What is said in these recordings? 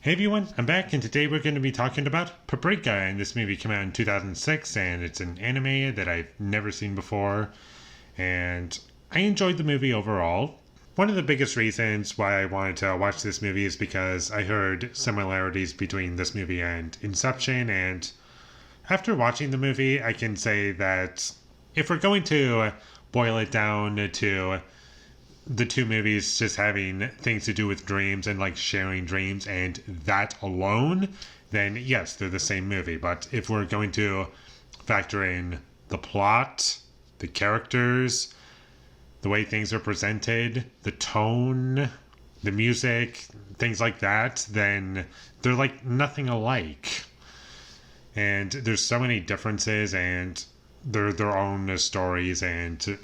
Hey everyone, I'm back and today we're going to be talking about Paprika, and this movie came out in 2006 and it's an anime that I've never seen before and I enjoyed the movie overall. One of the biggest reasons why I wanted to watch this movie is because I heard similarities between this movie and Inception, and after watching the movie I can say that if we're going to boil it down to the two movies just having things to do with dreams and like sharing dreams and that alone, then yes, they're the same movie. But if we're going to factor in the plot, the characters, the way things are presented, the tone, the music, things like that, then they're like nothing alike. And there's so many differences and they're their own stories, and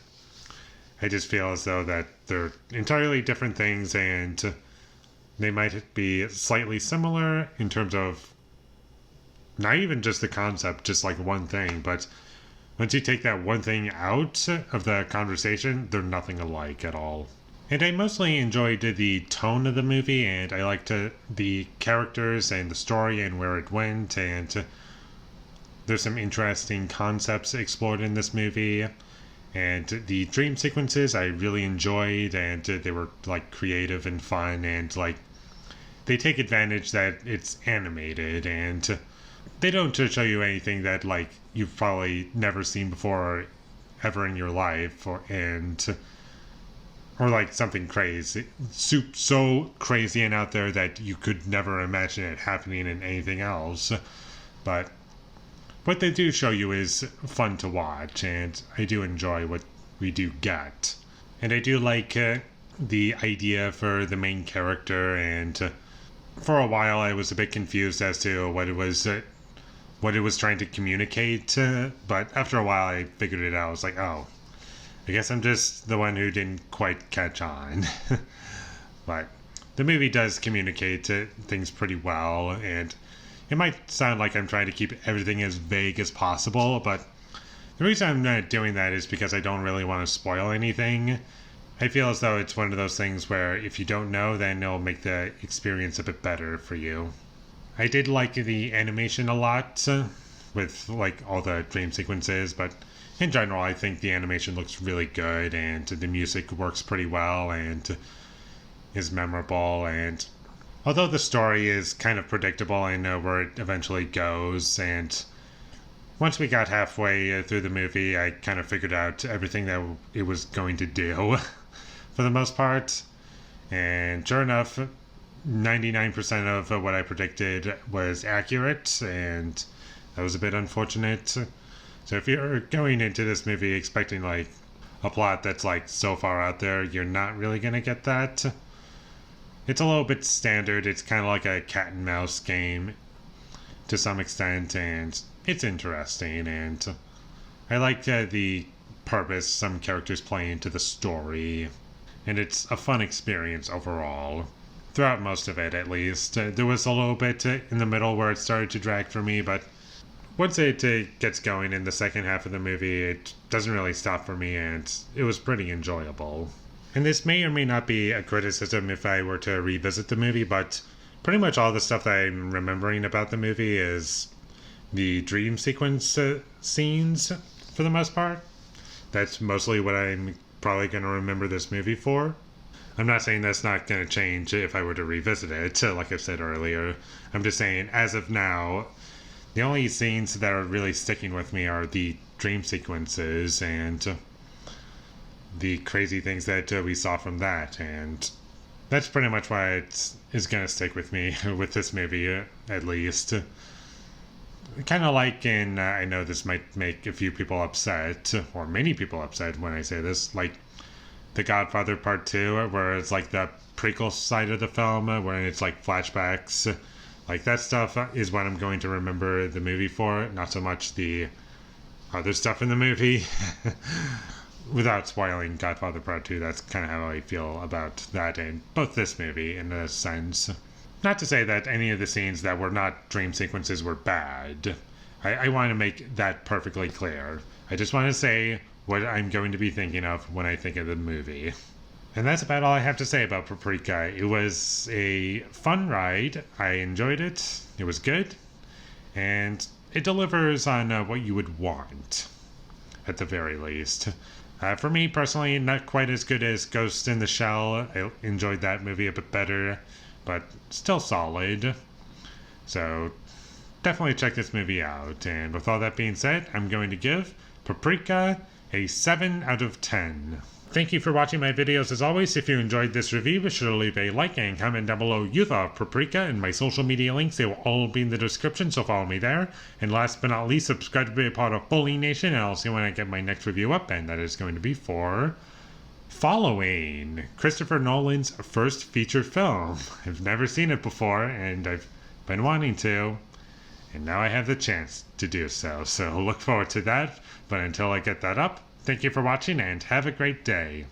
I just feel as though that they're entirely different things and they might be slightly similar in terms of not even just the concept, just like one thing, but once you take that one thing out of the conversation, they're nothing alike at all. And I mostly enjoyed the tone of the movie, and I liked the characters and the story and where it went, and there's some interesting concepts explored in this movie. And the dream sequences I really enjoyed, and they were like creative and fun, and like they take advantage that it's animated and they don't show you anything that like you've probably never seen before ever in your life, or like something crazy, so crazy and out there that you could never imagine it happening in anything else. But what they do show you is fun to watch, and I do enjoy what we do get. And I do like the idea for the main character, and for a while I was a bit confused as to what it was trying to communicate, but after a while I figured it out. I was like, oh, I guess I'm just the one who didn't quite catch on. But the movie does communicate things pretty well, and it might sound like I'm trying to keep everything as vague as possible, but the reason I'm not doing that is because I don't really want to spoil anything. I feel as though it's one of those things where if you don't know, then it'll make the experience a bit better for you. I did like the animation a lot, with like all the dream sequences, but in general I think the animation looks really good and the music works pretty well and is memorable. And although the story is kind of predictable, I know where it eventually goes, and once we got halfway through the movie, I kind of figured out everything that it was going to do for the most part. And sure enough, 99% of what I predicted was accurate, and that was a bit unfortunate. So if you're going into this movie expecting like a plot that's like so far out there, you're not really going to get that. It's a little bit standard. It's kind of like a cat and mouse game to some extent, and it's interesting. And I like the purpose some characters play into the story, and it's a fun experience overall. Throughout most of it, at least. There was a little bit in the middle where it started to drag for me, but once it gets going in the second half of the movie, it doesn't really stop for me, and it was pretty enjoyable. And this may or may not be a criticism if I were to revisit the movie, but pretty much all the stuff that I'm remembering about the movie is the dream sequence scenes, for the most part. That's mostly what I'm probably going to remember this movie for. I'm not saying that's not going to change if I were to revisit it, like I said earlier. I'm just saying, as of now, the only scenes that are really sticking with me are the dream sequences and the crazy things that we saw from that, and that's pretty much why it is going to stick with me with this movie, at least. Kind of like in, I know this might make a few people upset, or many people upset when I say this, like The Godfather Part 2, where it's like the prequel side of the film, where it's like flashbacks. Like that stuff is what I'm going to remember the movie for, not so much the other stuff in the movie. Without spoiling Godfather Part 2, that's kind of how I feel about that in both this movie, in a sense. Not to say that any of the scenes that were not dream sequences were bad. I want to make that perfectly clear. I just want to say what I'm going to be thinking of when I think of the movie. And that's about all I have to say about Paprika. It was a fun ride. I enjoyed it. It was good. And it delivers on what you would want, at the very least. For me personally, not quite as good as Ghost in the Shell. I enjoyed that movie a bit better, but still solid. So definitely check this movie out. And with all that being said, I'm going to give Paprika a 7 out of 10. Thank you for watching my videos as always. If you enjoyed this review, be sure to leave a like and comment down below you thought of Paprika, and my social media links, they will all be in the description, so follow me there. And last but not least, subscribe to be a part of Foley Nation, and I'll see you when I get my next review up, and that is going to be for Following, Christopher Nolan's first feature film. I've never seen it before, and I've been wanting to, and now I have the chance to do so. So look forward to that, but until I get that up, thank you for watching and have a great day.